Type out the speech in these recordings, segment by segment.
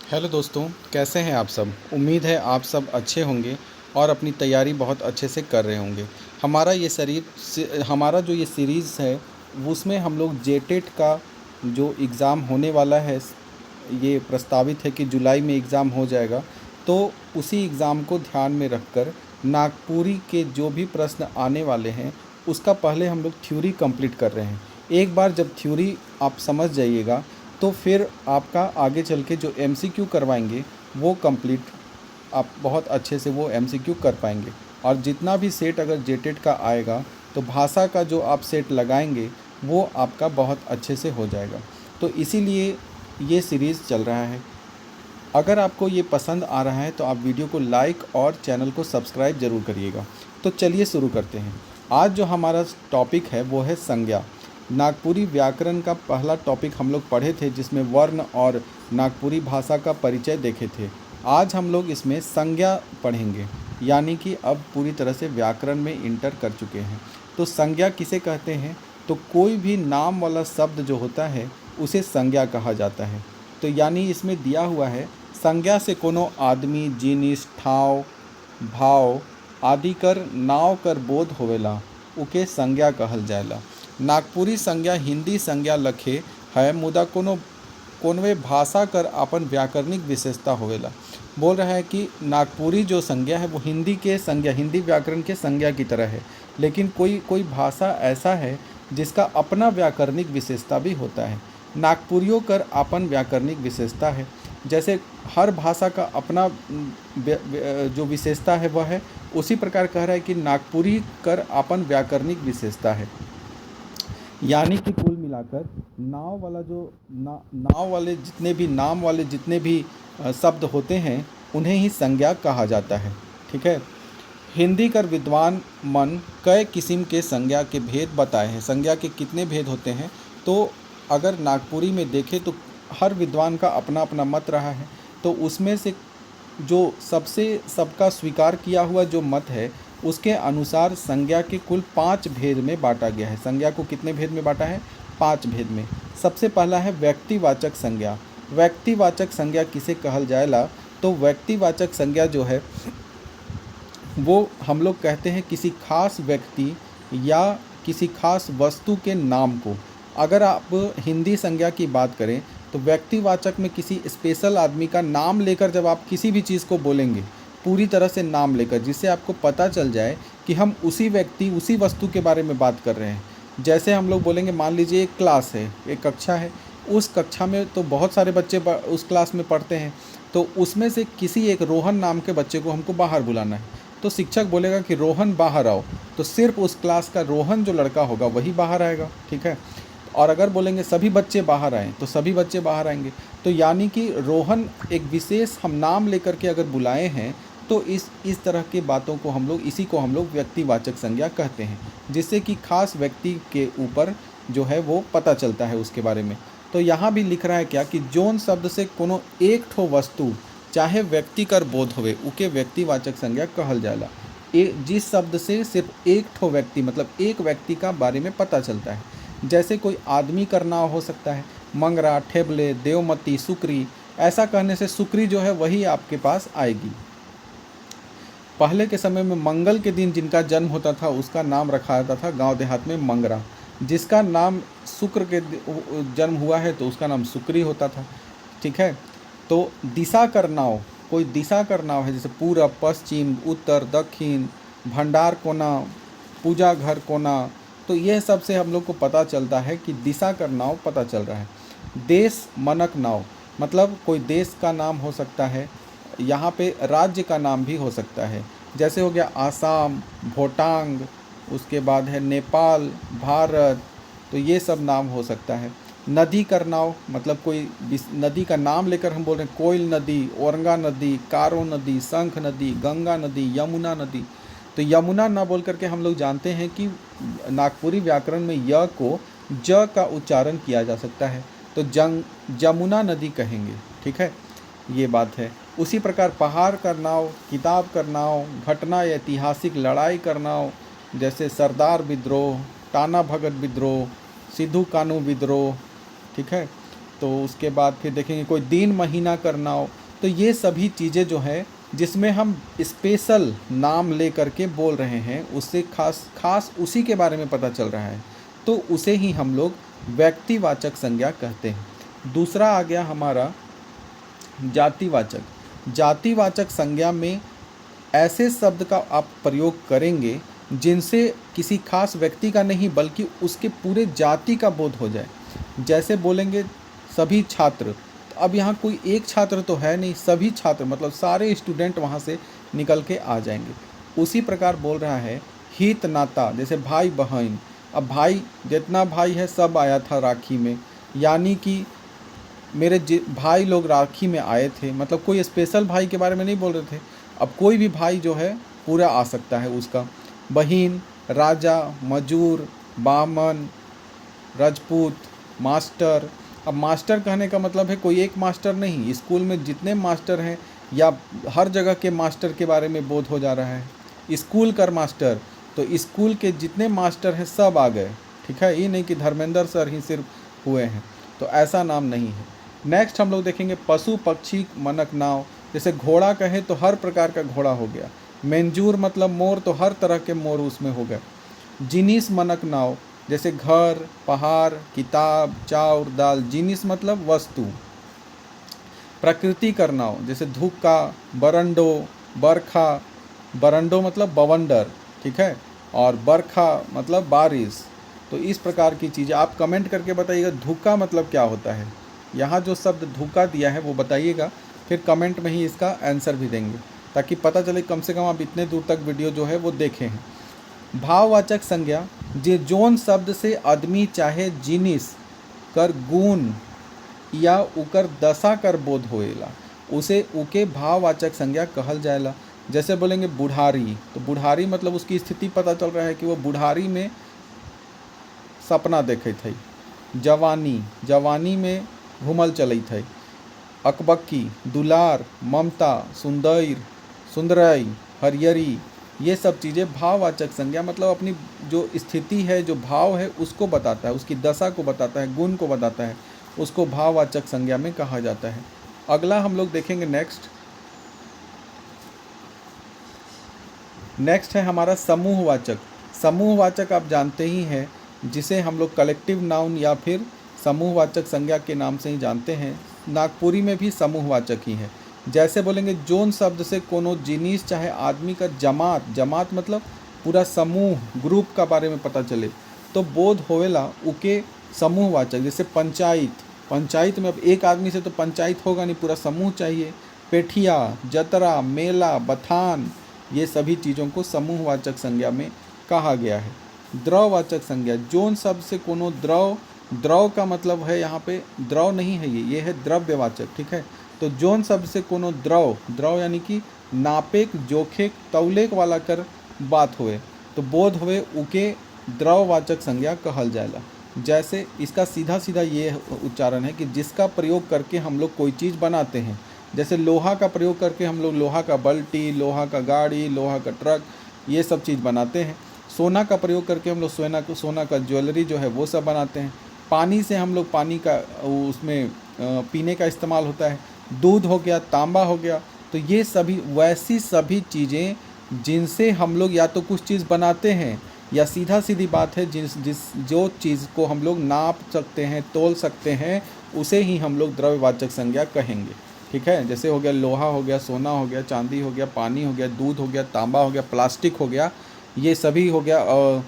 Hello दोस्तों, कैसे हैं आप सब। उम्मीद है आप सब अच्छे होंगे और अपनी तैयारी बहुत अच्छे से कर रहे होंगे। हमारा जो ये सीरीज़ है उसमें हम लोग जेटेट का जो एग्ज़ाम होने वाला है, ये प्रस्तावित है कि जुलाई में एग्ज़ाम हो जाएगा। तो उसी एग्ज़ाम को ध्यान में रखकर नागपुरी के जो भी प्रश्न आने वाले हैं उसका पहले हम लोग थ्योरी कंप्लीट कर रहे हैं। एक बार जब थ्योरी आप समझ जाइएगा तो फिर आपका आगे चल के जो एमसीक्यू करवाएंगे वो कंप्लीट आप बहुत अच्छे से वो एमसीक्यू कर पाएंगे। और जितना भी सेट अगर जेटेट का आएगा तो भाषा का जो आप सेट लगाएंगे वो आपका बहुत अच्छे से हो जाएगा। तो इसीलिए ये सीरीज़ चल रहा है। अगर आपको ये पसंद आ रहा है तो आप वीडियो को लाइक और चैनल को सब्सक्राइब ज़रूर करिएगा। तो चलिए शुरू करते हैं। आज जो हमारा टॉपिक है वो है संज्ञा। नागपुरी व्याकरण का पहला टॉपिक हम लोग पढ़े थे जिसमें वर्ण और नागपुरी भाषा का परिचय देखे थे। आज हम लोग इसमें संज्ञा पढ़ेंगे, यानी कि अब पूरी तरह से व्याकरण में इंटर कर चुके हैं। तो संज्ञा किसे कहते हैं? तो कोई भी नाम वाला शब्द जो होता है उसे संज्ञा कहा जाता है। तो यानी इसमें दिया हुआ है संज्ञा से कोनो आदमी, जिनिस, ठाव, भाव आदि कर नाव कर बोध होवेला उके संज्ञा कहल जाएला। नागपुरी संज्ञा हिंदी संज्ञा लखे है, मुदा कोनवे भाषा कर अपन व्याकरणिक विशेषता होवेला। बोल रहा है कि नागपुरी जो संज्ञा है वो हिंदी के संज्ञा, हिंदी व्याकरण के संज्ञा की तरह है, लेकिन कोई कोई भाषा ऐसा है जिसका अपना व्याकरणिक विशेषता भी होता है। नागपुरियों कर अपन व्याकरणिक विशेषता है। जैसे हर भाषा का अपना जो विशेषता है वह है, उसी प्रकार कह रहा है कि नागपुरी कर अपन व्याकरणिक विशेषता है। यानी कि कुल मिलाकर नाव वाला जो नाव वाले जितने भी नाम वाले जितने भी शब्द होते हैं उन्हें ही संज्ञा कहा जाता है। ठीक है। हिंदी कर विद्वान मन कई किस्म के संज्ञा के भेद बताए हैं। संज्ञा के कितने भेद होते हैं? तो अगर नागपुरी में देखें तो हर विद्वान का अपना अपना मत रहा है। तो उसमें से जो सबका स्वीकार किया हुआ जो मत है उसके अनुसार संज्ञा के कुल 5 भेद में बांटा गया है। संज्ञा को कितने भेद में बांटा है? 5 भेद में। सबसे पहला है व्यक्तिवाचक संज्ञा। व्यक्तिवाचक संज्ञा किसे कहल जाएला? तो व्यक्तिवाचक संज्ञा जो है वो हम लोग कहते हैं किसी खास व्यक्ति या किसी खास वस्तु के नाम को। अगर आप हिंदी संज्ञा की बात करें तो व्यक्तिवाचक में किसी स्पेशल आदमी का नाम लेकर जब आप किसी भी चीज़ को बोलेंगे, पूरी तरह से नाम लेकर, जिससे आपको पता चल जाए कि हम उसी व्यक्ति उसी वस्तु के बारे में बात कर रहे हैं। जैसे हम लोग बोलेंगे, मान लीजिए एक क्लास है, एक कक्षा है, उस कक्षा में तो बहुत सारे बच्चे उस क्लास में पढ़ते हैं। तो उसमें से किसी एक रोहन नाम के बच्चे को हमको बाहर बुलाना है। तो शिक्षक बोलेगा कि रोहन बाहर आओ, तो सिर्फ उस क्लास का रोहन जो लड़का होगा वही बाहर आएगा। ठीक है। और अगर बोलेंगे सभी बच्चे बाहर आएँ तो सभी बच्चे बाहर आएंगे। तो यानी कि रोहन एक विशेष हम नाम लेकर के अगर बुलाए हैं तो इस तरह की बातों को हम लोग, इसी को हम लोग व्यक्तिवाचक संज्ञा कहते हैं, जिससे कि खास व्यक्ति के ऊपर जो है वो पता चलता है उसके बारे में। तो यहाँ भी लिख रहा है क्या कि जोन शब्द से कोनो एक ठो वस्तु चाहे व्यक्ति कर बोध होवे उके व्यक्तिवाचक संज्ञा कहल जाला। जिस शब्द से सिर्फ एक ठो व्यक्ति, मतलब एक व्यक्ति का बारे में पता चलता है। जैसे कोई आदमी का नाम हो सकता है मंगरा, ठेबले, देवमती, सुकरी। ऐसा कहने से सुकरी जो है वही आपके पास आएगी। पहले के समय में मंगल के दिन जिनका जन्म होता था उसका नाम रखा जाता था गांव देहात में मंगरा। जिसका नाम शुक्र के जन्म हुआ है तो उसका नाम सुकरी होता था। ठीक है। तो दिशा कर नाव, कोई दिशा कर नाव है, जैसे पूरब, पश्चिम, उत्तर, दक्षिण, भंडार कोना, पूजा घर कोना। तो यह सब से हम लोग को पता चलता है कि दिशा कर नाव पता चल रहा है। देश मनक नाव, मतलब कोई देश का नाम हो सकता है, यहाँ पे राज्य का नाम भी हो सकता है। जैसे हो गया आसाम, भूटान, उसके बाद है नेपाल, भारत। तो ये सब नाम हो सकता है। नदी कर नाव, मतलब कोई नदी का नाम लेकर हम बोल रहे हैं, कोयल नदी, औरंगा नदी, कारो नदी, शंख नदी, गंगा नदी, यमुना नदी। तो यमुना ना बोल करके हम लोग जानते हैं कि नागपुरी व्याकरण में य को ज का उच्चारण किया जा सकता है, तो जमुना नदी कहेंगे। ठीक है, ये बात है। उसी प्रकार पहाड़ का नाव, किताब का नाव, घटना या ऐतिहासिक लड़ाई का नाव, जैसे सरदार विद्रोह, टाना भगत विद्रोह, सिद्धू कानू विद्रोह। ठीक है। तो उसके बाद फिर देखेंगे कोई दिन महीना करना हो, तो ये सभी चीज़ें जो है जिसमें हम स्पेशल नाम ले करके बोल रहे हैं, उससे खास उसी के बारे में पता चल रहा है, तो उसे ही हम लोग व्यक्तिवाचक संज्ञा कहते हैं। दूसरा आ गया हमारा जातिवाचक। जातिवाचक संज्ञा में ऐसे शब्द का आप प्रयोग करेंगे जिनसे किसी खास व्यक्ति का नहीं बल्कि उसके पूरे जाति का बोध हो जाए। जैसे बोलेंगे सभी छात्र, तो अब यहाँ कोई एक छात्र तो है नहीं, सभी छात्र मतलब सारे स्टूडेंट वहाँ से निकल के आ जाएंगे। उसी प्रकार बोल रहा है हित नाता, जैसे भाई बहन, अब भाई जितना भाई है सब आया था राखी में, यानी कि मेरे भाई लोग राखी में आए थे, मतलब कोई स्पेशल भाई के बारे में नहीं बोल रहे थे। अब कोई भी भाई जो है पूरा आ सकता है उसका। बहिन, राजा, मजूर, बामन, राजपूत, मास्टर। अब मास्टर कहने का मतलब है कोई एक मास्टर नहीं, स्कूल में जितने मास्टर हैं या हर जगह के मास्टर के बारे में बोध हो जा रहा है। स्कूल कर मास्टर, तो स्कूल के जितने मास्टर हैं सब आ गए, ठीक है, ये नहीं कि धर्मेंद्र सर ही सिर्फ हुए हैं, तो ऐसा नाम नहीं है। नेक्स्ट हम लोग देखेंगे पशु पक्षी मनक नाव, जैसे घोड़ा कहे तो हर प्रकार का घोड़ा हो गया। मेंजूर मतलब मोर, तो हर तरह के मोर उसमें हो गए। जिनिस मनक नाव, जैसे घर, पहाड़, किताब, चाउर, दाल। जिनिस मतलब वस्तु। प्रकृति कर नाव, जैसे धुक्का, बरंडो, बरखा। बरंडो मतलब बवंडर, ठीक है, और बरखा मतलब बारिश। तो इस प्रकार की चीज़ें आप कमेंट करके बताइएगा धुक्का मतलब क्या होता है। यहाँ जो शब्द धुक्का दिया है वो बताइएगा, फिर कमेंट में ही इसका आंसर भी देंगे ताकि पता चले कम से कम आप इतने दूर तक वीडियो जो है वो देखे हैं। भाववाचक संज्ञा, जे जोन शब्द से आदमी चाहे जिनिस कर गुण या उकर दशा कर बोध होएला, उसे उके भाववाचक संज्ञा कहल जाएला। जैसे बोलेंगे बुढ़ारी, तो बुढ़ारी मतलब उसकी स्थिति पता चल रहा है कि वो बुढ़ारी में सपना देखे थे। जवानी, जवानी में घूमल चलई थे। अकबक्की, दुलार, ममता, सुंदर, सुंदरई, हरियरी। ये सब चीज़ें भाववाचक संज्ञा मतलब अपनी जो स्थिति है, जो भाव है उसको बताता है, उसकी दशा को बताता है, गुण को बताता है, उसको भाववाचक संज्ञा में कहा जाता है। अगला हम लोग देखेंगे नेक्स्ट है हमारा समूहवाचक। समूहवाचक आप जानते ही हैं, जिसे हम लोग कलेक्टिव नाउन या फिर समूहवाचक संज्ञा के नाम से ही जानते हैं। नागपुरी में भी समूहवाचक ही है। जैसे बोलेंगे जोन शब्द से कोनो जिनिस चाहे आदमी का जमात, जमात मतलब पूरा समूह, ग्रुप का बारे में पता चले, तो बोध होवेला उके समूहवाचक। जैसे पंचायत, पंचायत में अब एक आदमी से तो पंचायत होगा नहीं, पूरा समूह चाहिए। पेठिया, जतरा, मेला, बथान, ये सभी चीज़ों को समूहवाचक संज्ञा में कहा गया है। द्रववाचक संज्ञा, जोन शब्द से कोनो द्रव, द्रव का मतलब है यहाँ पे द्रव नहीं है, ये है द्रव्यवाचक, ठीक है। तो जोन शब्द से कोनो द्रव, द्रव यानी कि नापेक, जोखेक, तौलेक वाला कर बात हुए, तो बोध हुए उके द्रववाचक संज्ञा कहल जाएला। जैसे इसका सीधा सीधा ये उच्चारण है कि जिसका प्रयोग करके हम लोग कोई चीज़ बनाते हैं। जैसे लोहा का प्रयोग करके हम लोग लोहा का बल्टी, लोहा का गाड़ी, लोहा का ट्रक, ये सब चीज़ बनाते हैं। सोना का प्रयोग करके हम लोग सोना का ज्वेलरी जो है वो सब बनाते हैं। पानी से हम लोग पानी का उसमें पीने का इस्तेमाल होता है। दूध हो गया, तांबा हो गया, तो ये सभी वैसी सभी चीज़ें जिनसे हम लोग या तो कुछ चीज़ बनाते हैं या सीधा सीधी बात है जो चीज़ को हम लोग नाप सकते हैं, तोल सकते हैं, उसे ही हम लोग द्रव्यवाचक संज्ञा कहेंगे, ठीक है। जैसे हो गया लोहा हो गया, सोना हो गया, चांदी हो गया, पानी हो गया, दूध हो गया, तांबा हो गया, प्लास्टिक हो गया, ये सभी हो गया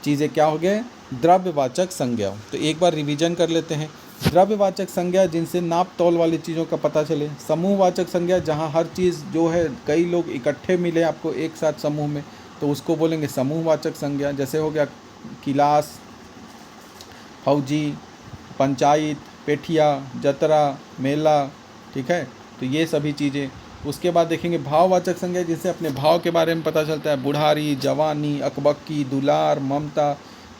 चीज़ें क्या हो गए, द्रव्यवाचक संज्ञा। तो एक बार रिवीजन कर लेते हैं। द्रव्यवाचक संज्ञा जिनसे नाप तौल वाली चीज़ों का पता चले। समूहवाचक संज्ञा जहाँ हर चीज़ जो है कई लोग इकट्ठे मिले आपको एक साथ समूह में, तो उसको बोलेंगे समूहवाचक संज्ञा। जैसे हो गया किलास, फौजी, पंचायत, पेठिया, जतरा, मेला, ठीक है, तो ये सभी चीज़ें। उसके बाद देखेंगे भाववाचक संज्ञा जिससे अपने भाव के बारे में पता चलता है। बुढ़ारी, जवानी, अकबक्की, दुलार, ममता,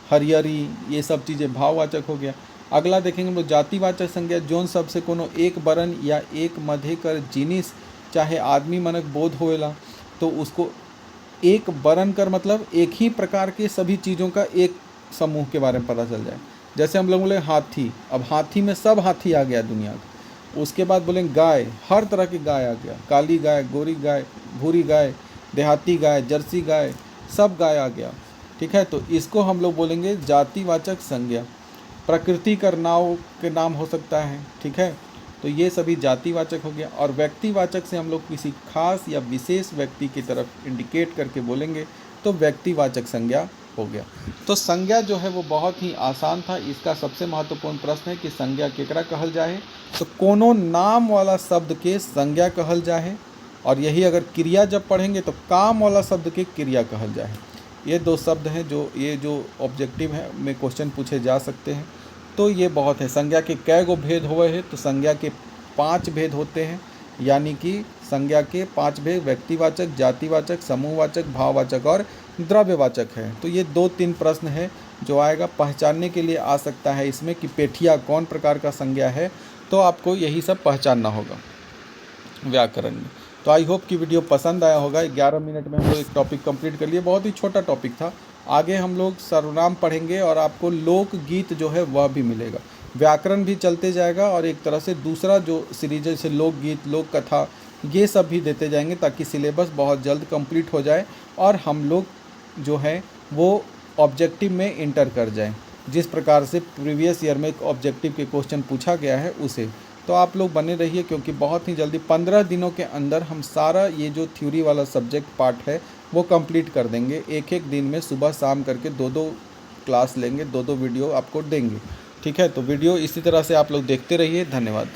हरियरी, ये सब चीज़ें भाववाचक हो गया। अगला देखेंगे हम लोग जातिवाचक संज्ञा, जोन शब्द से कोनो एक बरन या एक मध्य कर जिनिस चाहे आदमी मनक बोध होएला, तो उसको एक बरन कर मतलब एक ही प्रकार के सभी चीज़ों का एक समूह के बारे में पता चल जाए। जैसे हम लोग बोले हाथी, अब हाथी में सब हाथी आ गया दुनिया का। उसके बाद बोलेंगे गाय, हर तरह की गाय आ गया, काली गाय, गोरी गाय, भूरी गाय, देहाती गाय, जर्सी गाय, सब गाय आ गया। ठीक है, तो इसको हम लोग बोलेंगे जातिवाचक संज्ञा। प्रकृति का नाव के नाम हो सकता है। ठीक है, तो ये सभी जातिवाचक हो गया। और व्यक्तिवाचक से हम लोग किसी खास या विशेष व्यक्ति की तरफ इंडिकेट करके बोलेंगे तो व्यक्तिवाचक संज्ञा हो गया। तो संज्ञा जो है वो बहुत ही आसान था। इसका सबसे महत्वपूर्ण प्रश्न है कि संज्ञा केकरा कहल जाए, तो कोनो नाम वाला शब्द के संज्ञा कहल जाए। और यही अगर क्रिया जब पढ़ेंगे तो काम वाला शब्द के क्रिया कहल जाए। ये दो शब्द हैं जो ऑब्जेक्टिव है में क्वेश्चन पूछे जा सकते हैं। तो ये बहुत है। संज्ञा के कै गो भेद हुए हैं, तो संज्ञा के 5 भेद होते हैं। यानी कि संज्ञा के 5 भेद व्यक्तिवाचक, जातिवाचक, समूहवाचक, भाववाचक और द्रव्यवाचक है। तो ये 2-3 प्रश्न है जो आएगा, पहचानने के लिए आ सकता है इसमें कि पेठिया कौन प्रकार का संज्ञा है। तो आपको यही सब पहचानना होगा व्याकरण में। तो आई होप कि वीडियो पसंद आया होगा। 11 मिनट में हम लोग एक टॉपिक कंप्लीट कर लिए। बहुत ही छोटा टॉपिक था। आगे हम लोग सर्वनाम पढ़ेंगे और आपको लोकगीत जो है वह भी मिलेगा। व्याकरण भी चलते जाएगा और एक तरह से दूसरा जो सीरीज जैसे लोकगीत, लोक कथा, ये सब भी देते जाएंगे ताकि सिलेबस बहुत जल्द कंप्लीट हो जाए और हम लोग जो है वो ऑब्जेक्टिव में इंटर कर जाएं। जिस प्रकार से प्रीवियस ईयर में एक ऑब्जेक्टिव के क्वेश्चन पूछा गया है उसे। तो आप लोग बने रहिए क्योंकि बहुत ही जल्दी 15 दिनों के अंदर हम सारा ये जो थ्योरी वाला सब्जेक्ट पार्ट है वो कंप्लीट कर देंगे। एक दिन में सुबह शाम करके 2-2 क्लास लेंगे, 2-2 वीडियो आपको देंगे। ठीक है, तो वीडियो इसी तरह से आप लोग देखते रहिए। धन्यवाद।